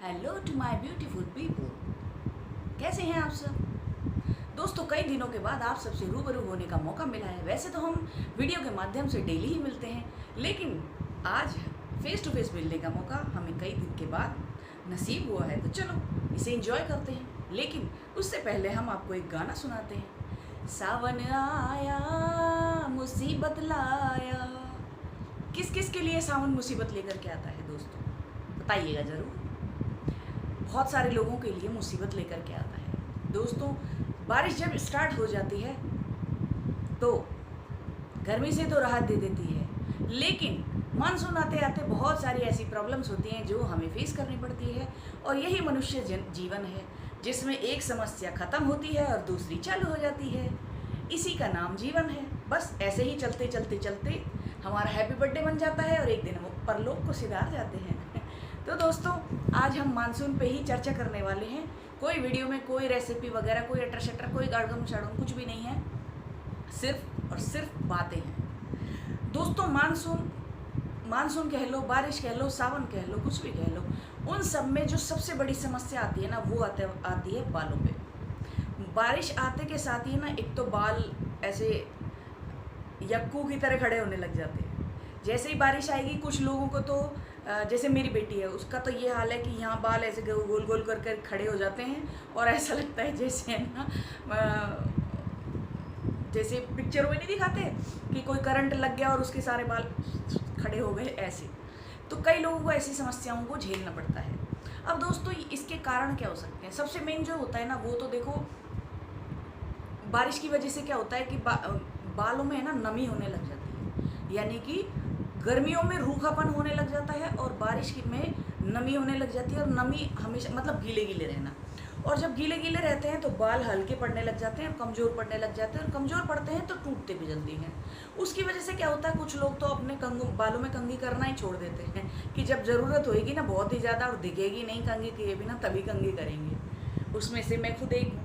Hello to my beautiful people. कैसे हैं आप सब दोस्तों? कई दिनों के बाद आप सबसे रूबरू होने का मौका मिला है। वैसे तो हम वीडियो के माध्यम से डेली ही मिलते हैं, लेकिन आज फेस टू फेस मिलने का मौका हमें कई दिन के बाद नसीब हुआ है, तो चलो इसे एंजॉय करते हैं। लेकिन उससे पहले हम आपको एक गाना सुनाते हैं। सावन आया मुसीबत लाया। किस किस के लिए सावन मुसीबत लेकर के आता है दोस्तों, बताइएगा ज़रूर। बहुत सारे लोगों के लिए मुसीबत लेकर के आता है दोस्तों। बारिश जब स्टार्ट हो जाती है तो गर्मी से तो राहत दे देती है, लेकिन मानसून आते आते बहुत सारी ऐसी प्रॉब्लम्स होती हैं जो हमें फेस करनी पड़ती है। और यही मनुष्य जीवन है, जिसमें एक समस्या ख़त्म होती है और दूसरी चालू हो जाती है। इसी का नाम जीवन है। बस ऐसे ही चलते चलते चलते हमारा हैप्पी बर्थडे बन जाता है और एक दिन वो परलोक को सिधार जाते हैं। तो दोस्तों, आज हम मानसून पे ही चर्चा करने वाले हैं। कोई वीडियो में कोई रेसिपी वगैरह, कोई अटर शटर, कोई गाड़गम शाड़गम कुछ भी नहीं है, सिर्फ और सिर्फ बातें हैं दोस्तों। मानसून कह लो, बारिश कह लो, सावन कह लो, कुछ भी कह लो, उन सब में जो सबसे बड़ी समस्या आती है ना, वो आती है बालों पे। बारिश आते के साथ ही ना, एक तो बाल ऐसे यक्कू की तरह खड़े होने लग जाते हैं। जैसे ही बारिश आएगी, कुछ लोगों को तो जैसे मेरी बेटी है, उसका तो ये हाल है कि यहाँ बाल ऐसे गोल गोल करके खड़े हो जाते हैं और ऐसा लगता है जैसे है ना, जैसे पिक्चरों में नहीं दिखाते कि कोई करंट लग गया और उसके सारे बाल खड़े हो गए, ऐसे। तो कई लोगों को ऐसी समस्याओं को झेलना पड़ता है। अब दोस्तों, इसके कारण क्या हो सकते हैं? सबसे मेन जो होता है ना, वो तो देखो, बारिश की वजह से क्या होता है कि बालों में है ना नमी होने लग जाती है। यानी कि गर्मियों में रूखापन होने लग जाता है और बारिश में नमी होने लग जाती है। और नमी हमेशा मतलब गीले गीले रहना, और जब गीले गीले रहते हैं तो बाल हल्के पड़ने लग जाते हैं और कमज़ोर पड़ने लग जाते हैं, और कमज़ोर पड़ते हैं तो टूटते भी जल्दी हैं। उसकी वजह से क्या होता है, कुछ लोग तो अपने बालों में कंघी करना ही छोड़ देते हैं कि जब ज़रूरत होएगी ना बहुत ही ज़्यादा और दिखेगी नहीं कंघी किए बिना, तभी कंघी करेंगे। उसमें से मैं खुद एक हूँ।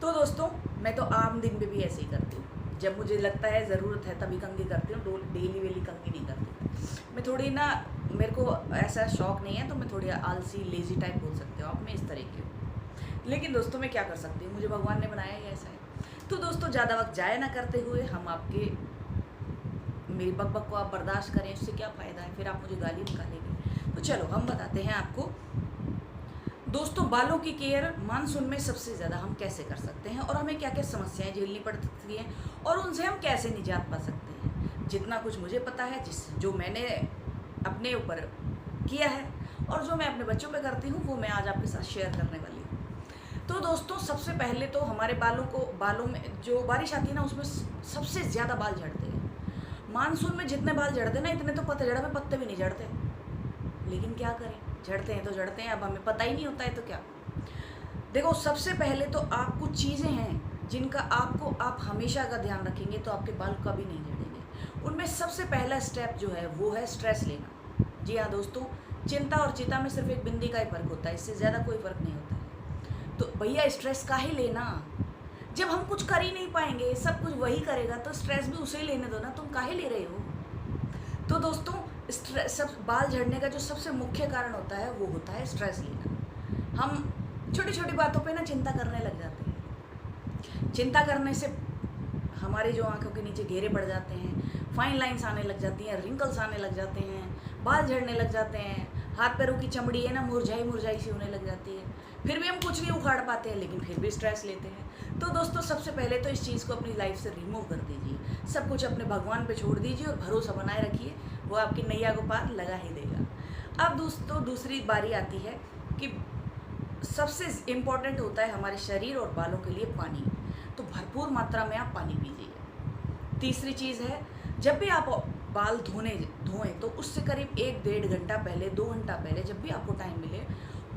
तो दोस्तों, मैं तो आम दिन में भी ऐसे ही करती हूँ। जब मुझे लगता है ज़रूरत है तभी कंघी करती हूँ, डेली वेली कंघी नहीं करती। मैं थोड़ी ना, मेरे को ऐसा शौक़ नहीं है, तो मैं थोड़ी आलसी लेज़ी टाइप बोल सकते हो आप, मैं इस तरह की हूँ। लेकिन दोस्तों, मैं क्या कर सकती हूँ, मुझे भगवान ने बनाया ही ऐसा है। तो दोस्तों, ज़्यादा वक्त जाया ना करते हुए हम आपके मेरी बक को आप बर्दाश्त करें, उससे क्या फ़ायदा है, फिर आप मुझे गाली निकालेंगे। तो चलो हम बताते हैं आपको दोस्तों, बालों की केयर मानसून में सबसे ज़्यादा हम कैसे कर सकते हैं और हमें क्या क्या समस्याएं झेलनी पड़ती हैं और उनसे हम कैसे निजात पा सकते हैं। जितना कुछ मुझे पता है, जो मैंने अपने ऊपर किया है और जो मैं अपने बच्चों पे करती हूँ, वो मैं आज आपके साथ शेयर करने वाली हूँ। तो दोस्तों, सबसे पहले तो हमारे बालों में जो बारिश आती है ना, उसमें सबसे ज़्यादा बाल झड़ते हैं। मानसून में जितने बाल झड़ते ना, इतने तो पतझड़ में पत्ते भी नहीं झड़ते। लेकिन क्या करें, झड़ते हैं तो झड़ते हैं। अब हमें पता ही नहीं होता है तो क्या। देखो, सबसे पहले तो आप कुछ चीज़ें हैं जिनका आप हमेशा का ध्यान रखेंगे तो आपके बाल कभी नहीं झड़ेंगे। उनमें सबसे पहला स्टेप जो है वो है स्ट्रेस लेना। जी हाँ दोस्तों, चिंता और चिता में सिर्फ एक बिंदी का ही फ़र्क होता है, इससे ज़्यादा कोई फ़र्क नहीं होता है। तो भैया, स्ट्रेस काहे लेना? जब हम कुछ कर ही नहीं पाएंगे, सब कुछ वही करेगा, तो स्ट्रेस भी उसे ही लेने दो ना, तुम काहे ले रहे हो? तो दोस्तों, सब बाल झड़ने का जो सबसे मुख्य कारण होता है वो होता है स्ट्रेस लेना। हम छोटी छोटी बातों पे ना चिंता करने लग जाते हैं। चिंता करने से हमारी जो आंखों के नीचे घेरे पड़ जाते हैं, फाइन लाइंस आने लग जाती हैं, रिंकल्स आने लग जाते हैं, बाल झड़ने लग जाते हैं, हाथ पैरों की चमड़ी है ना मुरझाई मुरझाई सी होने लग जाती है। फिर भी हम कुछ नहीं उखाड़ पाते हैं, लेकिन फिर भी स्ट्रेस लेते हैं। तो दोस्तों, सबसे पहले तो इस चीज़ को अपनी लाइफ से रिमूव कर दीजिए। सब कुछ अपने भगवान पे छोड़ दीजिए और भरोसा बनाए रखिए, वो आपकी नैया को पार लगा ही देगा। अब दोस्तों, दूसरी बारी आती है कि सबसे इम्पॉर्टेंट होता है हमारे शरीर और बालों के लिए पानी। तो भरपूर मात्रा में आप पानी पीजिए। तीसरी चीज़ है, जब भी आप बाल धोएं तो उससे करीब 1-1.5 घंटा पहले, 2 घंटा पहले, जब भी आपको टाइम मिले,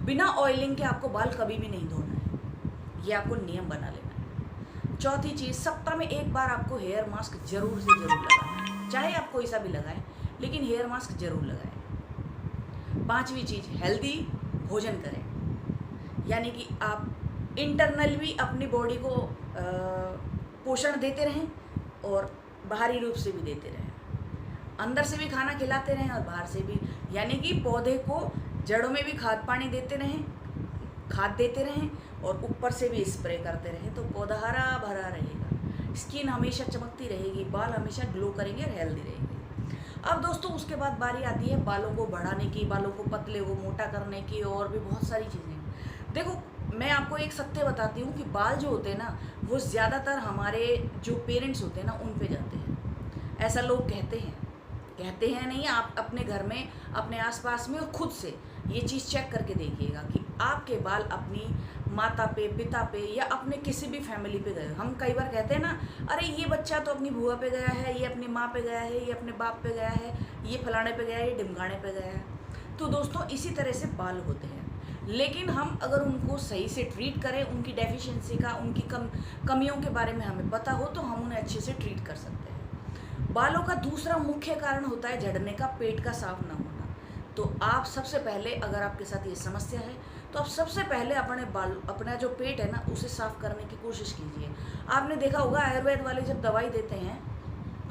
बिना ऑयलिंग के आपको बाल कभी भी नहीं धोना है। ये आपको नियम बना लेना है। चौथी चीज़, सप्ताह में एक बार आपको हेयर मास्क ज़रूर से ज़रूर लगाना है। चाहे आप कोई सा भी लगाएं, लेकिन हेयर मास्क ज़रूर लगाएं। पांचवी चीज़, हेल्दी भोजन करें। यानी कि आप इंटरनल भी अपनी बॉडी को पोषण देते रहें और बाहरी रूप से भी देते रहें। अंदर से भी खाना खिलाते रहें और बाहर से भी, यानी कि पौधे को जड़ों में भी खाद पानी देते रहें, खाद देते रहें और ऊपर से भी स्प्रे करते रहें, तो पौधा हरा भरा रहेगा, स्किन हमेशा चमकती रहेगी, बाल हमेशा ग्लो करेंगे और हेल्दी रहेंगे। अब दोस्तों उसके बाद बारी आती है बालों को बढ़ाने की, बालों को पतले को मोटा करने की, और भी बहुत सारी चीज़ें। देखो मैं आपको एक सत्य बताती हूँ कि बाल जो होते हैं ना, वो ज़्यादातर हमारे जो पेरेंट्स होते हैं ना उन पे जाते हैं, ऐसा लोग कहते हैं नहीं, आप अपने घर में, अपने आसपास में और खुद से ये चीज़ चेक करके देखिएगा कि आपके बाल अपनी माता पे, पिता पे या अपने किसी भी फैमिली पे गए। हम कई बार कहते हैं ना, अरे ये बच्चा तो अपनी बुआ पे गया है, ये अपनी माँ पे गया है, ये अपने बाप पे गया है, ये फलाने पे गया है, ये ढिमकाने पे गया है। तो दोस्तों इसी तरह से बाल होते हैं, लेकिन हम अगर उनको सही से ट्रीट करें, उनकी डेफिशिएंसी का, उनकी कमियों के बारे में हमें पता हो, तो हम उन्हें अच्छे से ट्रीट कर सकते हैं। बालों का दूसरा मुख्य कारण होता है झड़ने का, पेट का साफ ना होना। तो आप सबसे पहले, अगर आपके साथ ये समस्या है, तो आप सबसे पहले अपना जो पेट है ना उसे साफ करने की कोशिश कीजिए। आपने देखा होगा आयुर्वेद वाले जब दवाई देते हैं,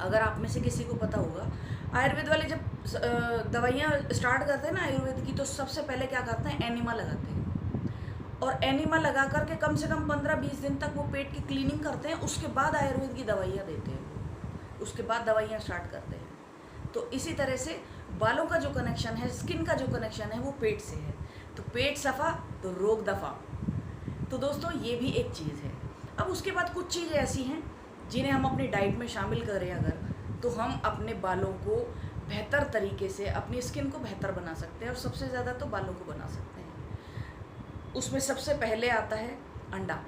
अगर आप में से किसी को पता होगा, आयुर्वेद वाले जब दवाइयाँ स्टार्ट करते हैं ना आयुर्वेद की, तो सबसे पहले क्या करते हैं, एनिमा लगाते हैं, और एनिमा लगा करके कम से कम 15-20 दिन तक वो पेट की क्लीनिंग करते हैं, उसके बाद आयुर्वेद की दवाइयाँ देते हैं, उसके बाद दवाइयाँ स्टार्ट करते हैं। तो इसी तरह से बालों का जो कनेक्शन है, स्किन का जो कनेक्शन है, वो पेट से है। तो पेट सफ़ा तो रोग दफ़ा। तो दोस्तों ये भी एक चीज़ है। अब उसके बाद कुछ चीज़ें ऐसी हैं जिन्हें हम अपनी डाइट में शामिल करें अगर, तो हम अपने बालों को बेहतर तरीके से, अपनी स्किन को बेहतर बना सकते हैं, और सबसे ज़्यादा तो बालों को बना सकते हैं। उसमें सबसे पहले आता है अंडा।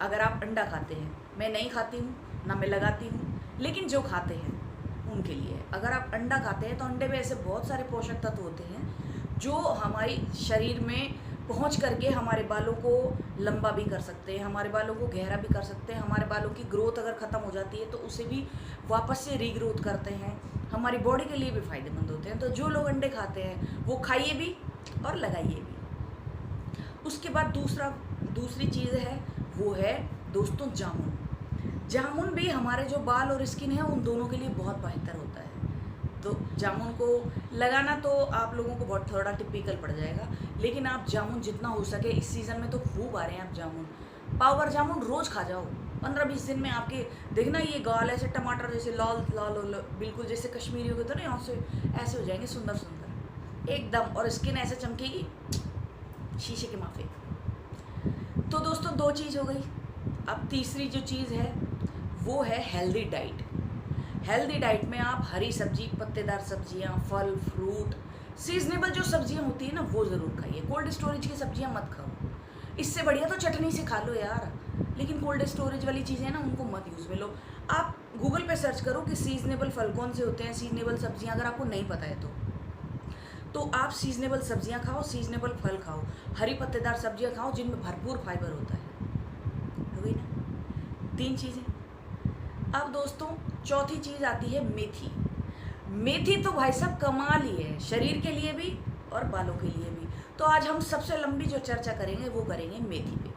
अगर आप अंडा खाते हैं, मैं नहीं खाती हूँ, ना मैं लगाती हूँ, लेकिन जो खाते हैं उनके लिए, अगर आप अंडा खाते हैं तो अंडे में ऐसे बहुत सारे पोषक तत्व होते हैं जो हमारे शरीर में पहुंच करके हमारे बालों को लंबा भी कर सकते हैं, हमारे बालों को गहरा भी कर सकते हैं, हमारे बालों की ग्रोथ अगर ख़त्म हो जाती है तो उसे भी वापस से रीग्रोथ करते हैं, हमारी बॉडी के लिए भी फ़ायदेमंद होते हैं। तो जो लोग अंडे खाते हैं वो खाइए भी और लगाइए भी। उसके बाद दूसरी चीज़ है, वो है दोस्तों जामुन। जामुन भी हमारे जो बाल और स्किन है उन दोनों के लिए बहुत बेहतर होता है। तो जामुन को लगाना तो आप लोगों को बहुत थोड़ा टिपिकल पड़ जाएगा, लेकिन आप जामुन जितना हो सके, इस सीज़न में तो खूब आ रहे हैं आप जामुन, पाव भर जामुन रोज़ खा जाओ। 15-20 दिन में आपके देखना ये गाल ऐसे टमाटर जैसे लाल लाल बिल्कुल जैसे कश्मीरियों के तो नहीं, से ऐसे हो जाएंगे सुंदर सुंदर एकदम, और स्किन ऐसे चमकेगी शीशे के माफे। तो दोस्तों 2 चीज़ हो गई। अब तीसरी जो चीज़ है वो है हेल्दी डाइट। हेल्दी डाइट में आप हरी सब्जी, पत्तेदार सब्जियां, फल, फ्रूट, सीजनेबल जो सब्जियां होती है ना वो ज़रूर खाइए। कोल्ड स्टोरेज की सब्जियां मत खाओ, इससे बढ़िया तो चटनी से खा लो यार, लेकिन कोल्ड स्टोरेज वाली चीज़ें ना उनको मत यूज़ में लो। आप गूगल पे सर्च करो कि सीजनेबल फल कौन से होते हैं, सीजनेबल सब्जियाँ, अगर आपको नहीं पता है तो आप सीजनेबल सब्जियाँ खाओ, सीजनेबल फल खाओ, हरी पत्तेदार सब्जियाँ खाओ जिनमें भरपूर फाइबर होता है। हो गई ना 3 चीज़ें। अब दोस्तों चौथी चीज़ आती है मेथी। मेथी तो भाई साहब कमाल ही है, शरीर के लिए भी और बालों के लिए भी। तो आज हम सबसे लंबी जो चर्चा करेंगे वो करेंगे मेथी पे।